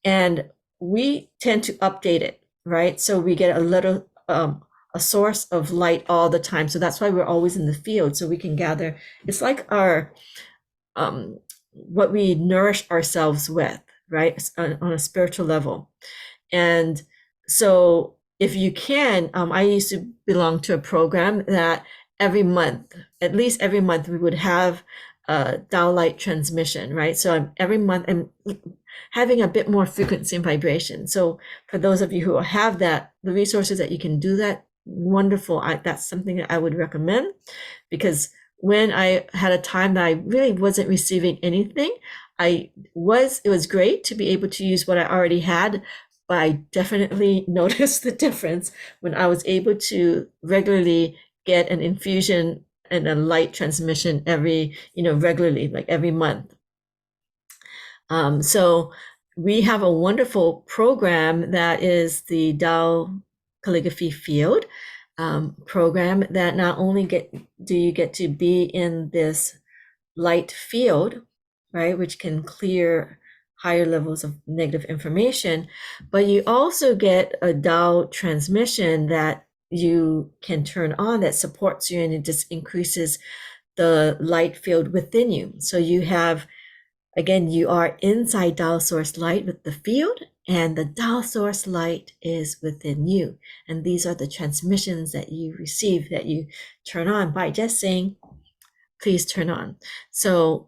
and we tend to update it, right? So we get a little a source of light all the time. So that's why we're always in the field, so we can gather. It's like our what we nourish ourselves with, right, on a spiritual level. And so if you can, I used to belong to a program that every month, at least every month, we would have a Tao light transmission, right? So every month I'm having a bit more frequency and vibration. So for those of you who have that, the resources that you can do that, wonderful. That's something that I would recommend, because when I had a time that I really wasn't receiving anything, it was great to be able to use what I already had, but I definitely noticed the difference when I was able to regularly get an infusion and a light transmission regularly, like every month. So we have a wonderful program that is the Tao Calligraphy Field program, that not only do you get to be in this light field, right, which can clear higher levels of negative information, but you also get a Tao transmission that you can turn on that supports you, and it just increases the light field within you. So you have, again, you are inside Tao source light with the field, and the Tao source light is within you. And these are the transmissions that you receive, that you turn on by just saying, please turn on. So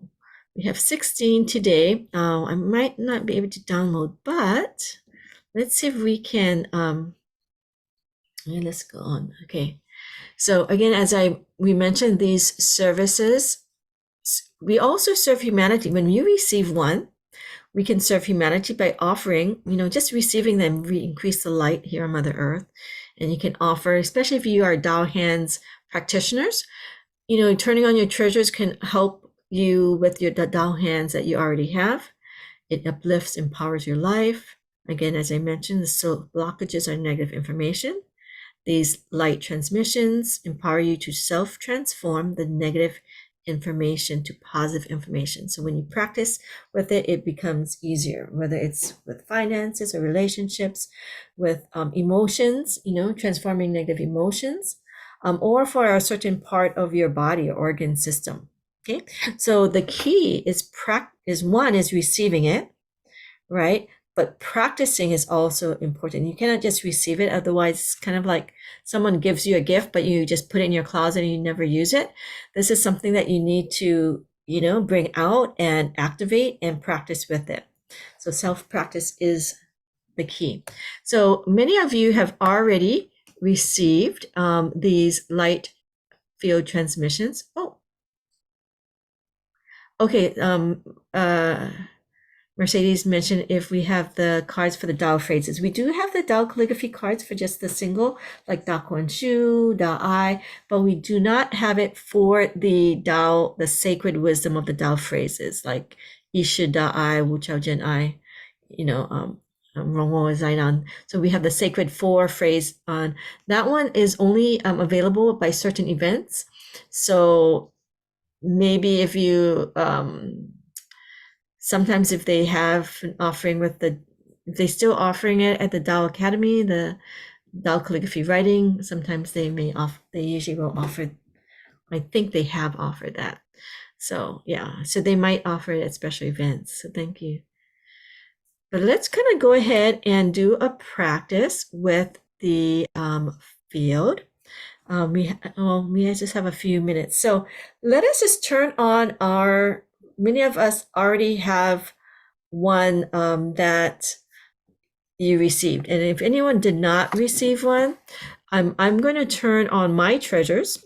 we have 16 today. I might not be able to download, but let's see if we can, let's go on. Okay. So again, as we mentioned, these services, we also serve humanity. When you receive one, we can serve humanity by offering, just receiving them, we increase the light here on Mother Earth. And you can offer, especially if you are Tao hands practitioners, turning on your treasures can help you with your Tao hands that you already have. It uplifts, empowers your life. Again, as I mentioned, the blockages are negative information. These light transmissions empower you to self-transform the negative information to positive information. So when you practice with it, it becomes easier, whether it's with finances or relationships, with emotions, transforming negative emotions, or for a certain part of your body or organ system. Okay, so the key is one is receiving it, right? But practicing is also important. You cannot just receive it. Otherwise, it's kind of like someone gives you a gift, but you just put it in your closet and you never use it. This is something that you need to, bring out and activate and practice with it. So self-practice is the key. So many of you have already received these light field transmissions. Oh, okay. Mercedes mentioned if we have the cards for the Tao phrases. We do have the Tao calligraphy cards for just the single, like Da Kuan Shu, Da Ai, but we do not have it for the Tao, the sacred wisdom of the Tao phrases, like Isha Da Ai, Wu Chao Jian Ai, Rongwo Zainan. So we have the sacred 4 phrase on. That one is only available by certain events. So maybe if you sometimes if they have an offering if they still offering it at the Tao Academy, the Tao calligraphy writing, sometimes they usually will offer, I think they have offered that. So yeah, so they might offer it at special events. So thank you. But let's kind of go ahead and do a practice with the field. We just have a few minutes. So let us just turn on many of us already have one that you received. And if anyone did not receive one, I'm going to turn on my treasures.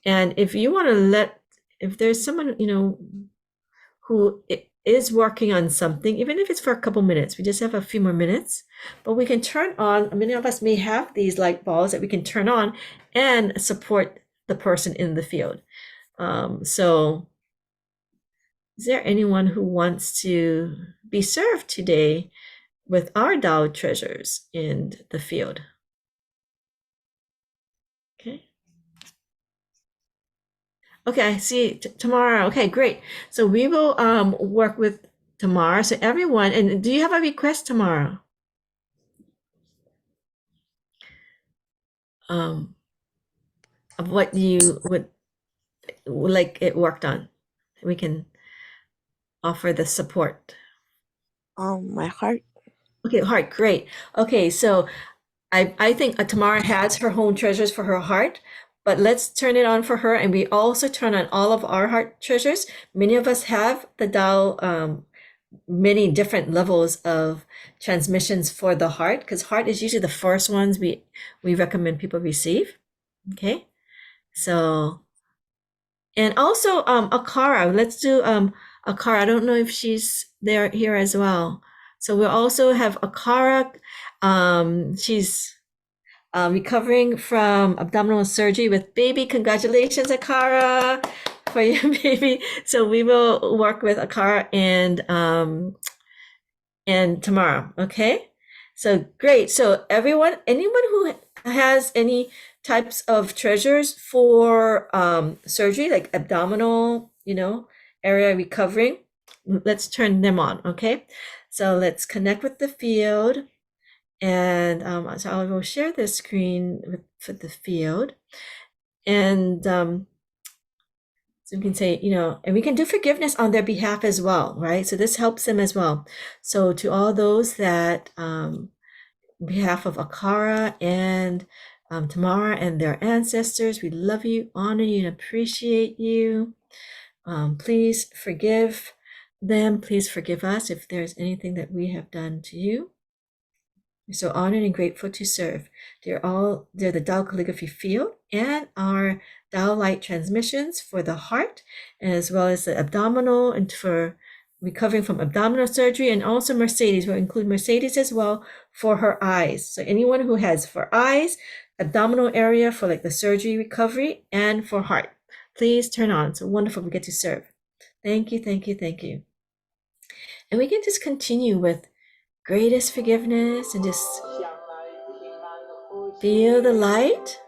And if you want to if there's someone, who is working on something, even if it's for a couple minutes, we just have a few more minutes, but we can turn on, many of us may have these light bulbs that we can turn on and support the person in the field. So is there anyone who wants to be served today with our Tao treasures in the field? Okay. Okay, I see Tamara. Okay, great. So we will work with Tamara. So everyone, and do you have a request, Tamara? Of what you would like it worked on. We can offer the support. My heart. Okay, heart, great. Okay, so I think Tamara has her home treasures for her heart, but let's turn it on for her, and we also turn on all of our heart treasures. Many of us have the Tao, many different levels of transmissions for the heart, because heart is usually the first ones we recommend people receive. Okay, so and also Akara. Let's do Akara. I don't know if she's here as well. So we'll also have Akara. She's recovering from abdominal surgery with baby. Congratulations, Akara, for your baby. So we will work with Akara and tomorrow. Okay. So great. So anyone who has any types of treasures for surgery, like abdominal, area recovering, let's turn them on. Okay. So let's connect with the field. And so I will share the screen for the field. And so we can say, and we can do forgiveness on their behalf as well, right? So this helps them as well. So to all those that, on behalf of Akara and Tamara and their ancestors, we love you, honor you, and appreciate you. Please forgive them. Please forgive us if there's anything that we have done to you. We're so honored and grateful to serve. They're the Tao calligraphy field and our Tao light transmissions for the heart, as well as the abdominal and for recovering from abdominal surgery, and also Mercedes. We'll include Mercedes as well for her eyes. So anyone who has for eyes, abdominal area for like the surgery recovery, and for heart, please turn on. So wonderful, we get to serve. Thank you, thank you, thank you. And we can just continue with greatest forgiveness and just feel the light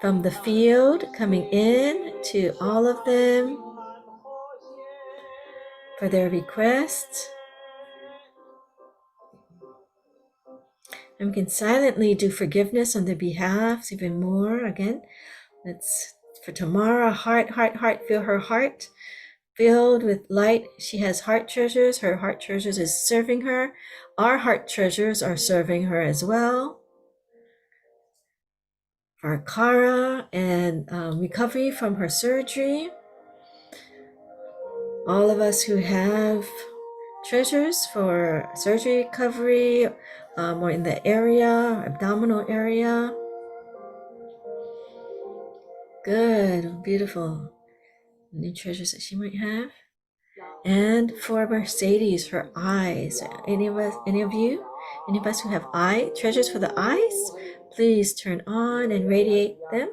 from the field coming in to all of them for their requests. And we can silently do forgiveness on their behalf even more. Again, let's for Tamara, heart, feel her heart filled with light. She has heart treasures. Her heart treasures is serving her. Our heart treasures are serving her as well. For Kara and recovery from her surgery. All of us who have treasures for surgery recovery or in the area, abdominal area. Good, beautiful. Any treasures that she might have. And for Mercedes, her eyes. Any of you, any of us who have treasures for the eyes, please turn on and radiate them.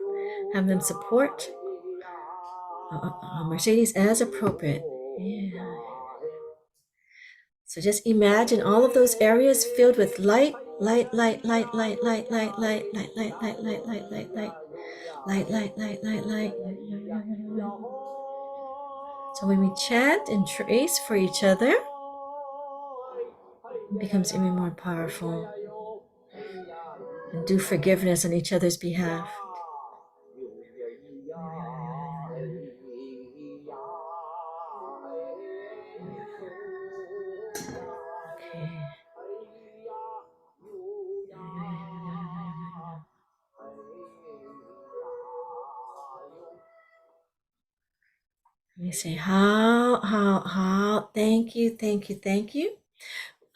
Have them support Mercedes as appropriate. Yeah. So just imagine all of those areas filled with light, light, light, light, light, light, light, light, light, light, light, light, light, light, light, light, light, light, light, light. So when we chant and trace for each other, it becomes even more powerful. And do forgiveness on each other's behalf. Okay. Let me say how. Thank you, thank you, thank you.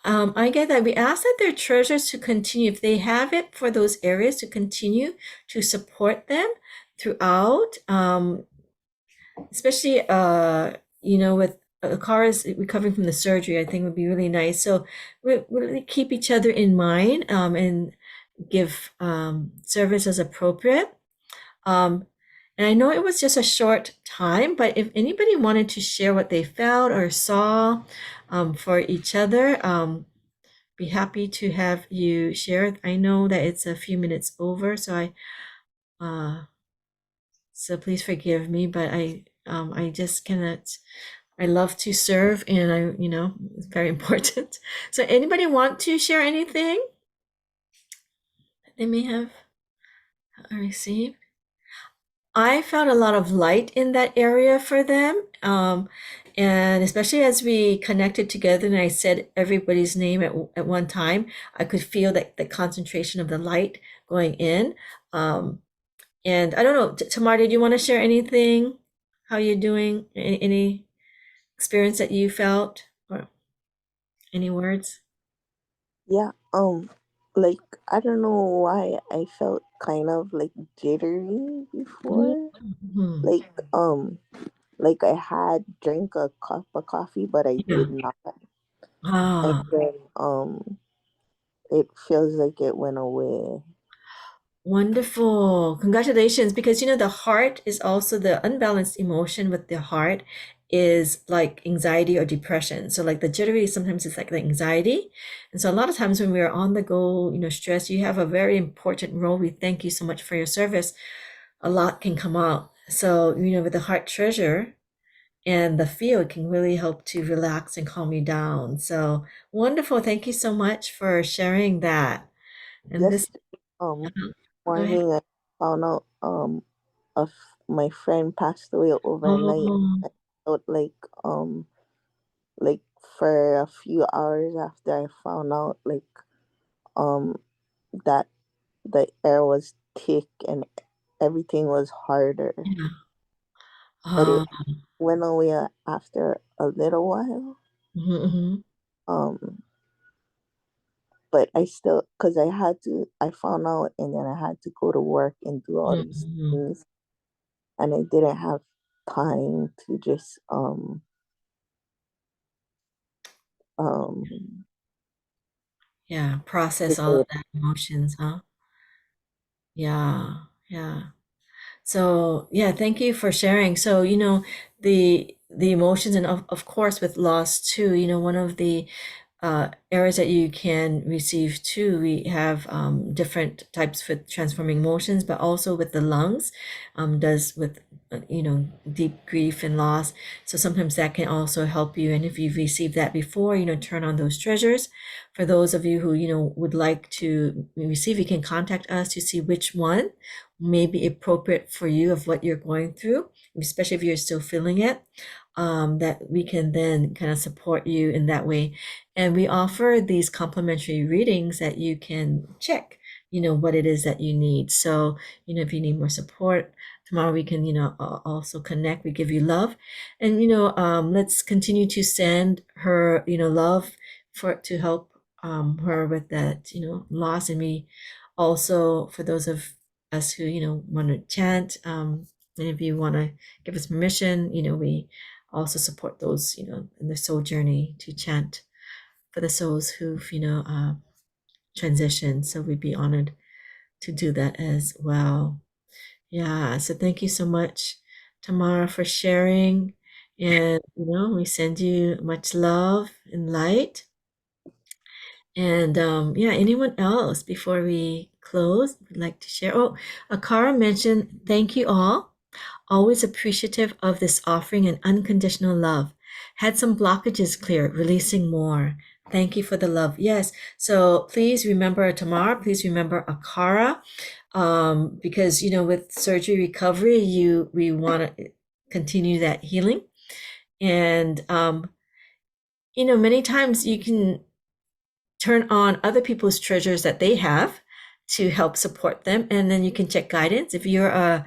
I get that we ask that their treasures to continue, if they have it for those areas, to continue to support them throughout, especially with Kara's recovering from the surgery. I think would be really nice. So we really keep each other in mind and give service as appropriate. And I know it was just a short time, but if anybody wanted to share what they felt or saw for each other, be happy to have you share. I know that it's a few minutes over, so so please forgive me, but I just cannot. I love to serve, and it's very important. So anybody want to share anything that they may have received? I found a lot of light in that area for them. And especially as we connected together and I said everybody's name at one time, I could feel that the concentration of the light going in. And I don't know, Tamar, did you want to share anything? How you doing? Any experience that you felt or any words? Yeah, like I don't know why I felt kind of like jittery before. Mm-hmm. Like I had drank a cup of coffee, but I Yeah. did not. And Ah. then it feels like it went away. Wonderful. Congratulations. Because the heart is also the unbalanced emotion with the heart is like anxiety or depression. So like the jittery sometimes it's like the anxiety. And so a lot of times when we're on the go, stress, you have a very important role. We thank you so much for your service. A lot can come out. So, with the heart treasure and the feel, it can really help to relax and calm you down. So wonderful. Thank you so much for sharing that. And this, Just um go ahead. morning I found out of my friend passed away overnight. Oh, I felt like for a few hours after I found out um that the air was thick and everything was harder. yeah. But it Ah, went away after a little while. mhm, Um but I still, because I found out and then I had to go to work and do all mhm, these mhm. things and I didn't have time to just um Yeah, process all of figure it. that emotions, huh? Yeah, yeah. So, yeah, thank you for sharing. So, the emotions and of course with loss too, one of the areas that you can receive too. We have different types for transforming emotions, but also with the lungs, does with deep grief and loss. So sometimes that can also help you. And if you've received that before, turn on those treasures. For those of you who would like to receive, you can contact us to see which one may be appropriate for you of what you're going through, especially if you're still feeling it. That we can then kind of support you in that way. And we offer these complimentary readings that you can check, what it is that you need. So, if you need more support, tomorrow we can, also connect. We give you love. And, let's continue to send her, love to help her with that, loss. And we also, for those of us who, want to chant, and if you want to give us permission, we also support those, in the soul journey to chant for the souls who've, transitioned. So we'd be honored to do that as well. Yeah. So thank you so much, Tamara, for sharing. And, we send you much love and light. And anyone else before we close would like to share? Oh, Akara mentioned, thank you all. Always appreciative of this offering and unconditional love. Had some blockages cleared, releasing more. Thank you for the love. Yes. So please remember Tamara, please remember Akara, because, with surgery recovery, we want to continue that healing. And, many times you can turn on other people's treasures that they have to help support them. And then you can check guidance. If you're a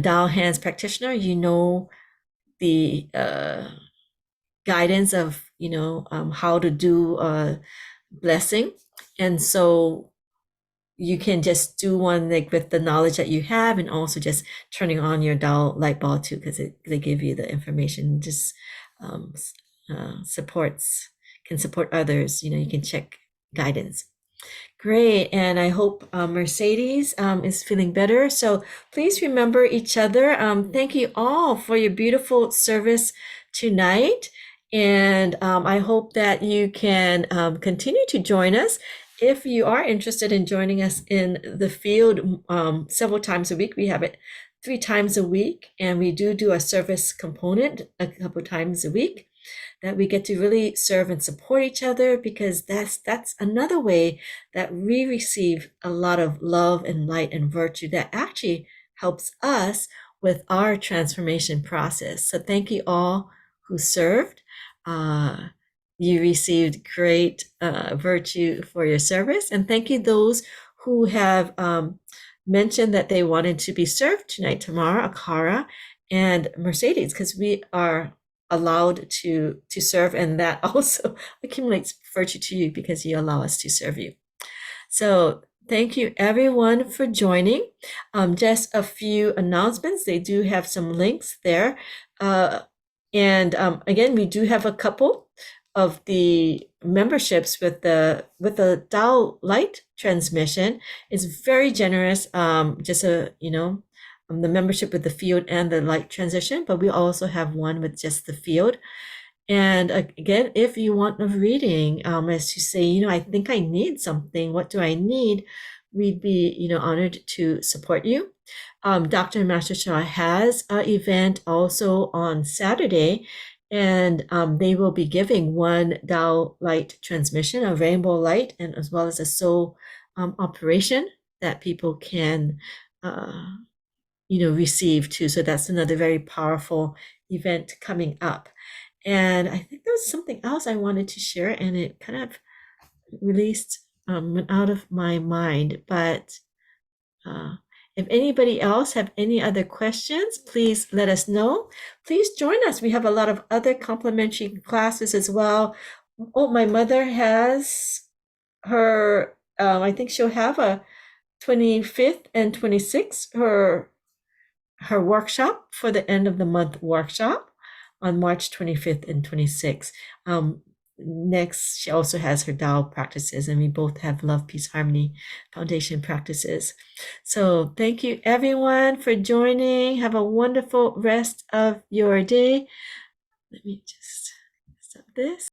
Tao hands practitioner, the guidance of how to do a blessing, and so you can just do one like with the knowledge that you have, and also just turning on your Tao light bulb too, because they give you the information. Just can support others. You can check guidance. Great. And I hope Mercedes is feeling better. So please remember each other. Thank you all for your beautiful service tonight. And I hope that you can continue to join us. If you are interested in joining us in the field several times a week, we have it 3 times a week. And we do a service component a couple times a week, that we get to really serve and support each other, because that's another way that we receive a lot of love and light and virtue that actually helps us with our transformation process. So thank you all who served. You received great virtue for your service. And thank you those who have mentioned that they wanted to be served tonight, Tamara, Akara, and Mercedes, because we are allowed to serve, and that also accumulates virtue to you because you allow us to serve you. So thank you everyone for joining. Just a few announcements. They do have some links there. And again, we do have a couple of the memberships with the Tao Light transmission. Is very generous. Just the membership with the field and the light transition, but we also have one with just the field. And again, if you want a reading, as you say, I think I need something, what do I need? We'd be, honored to support you. Dr. and Master Shah has an event also on Saturday, and they will be giving one Tao light transmission, a rainbow light, and as well as a soul operation that people can receive too. So that's another very powerful event coming up. And I think there was something else I wanted to share, and it kind of went out of my mind. But if anybody else have any other questions, please let us know. Please join us. We have a lot of other complimentary classes as well. Oh, my mother has her, I think she'll have a 25th and 26th, her workshop for the end of the month workshop on March 25th and 26th. Next, she also has her Tao practices, and we both have Love, Peace, Harmony Foundation practices. So thank you everyone for joining. Have a wonderful rest of your day. Let me just stop this.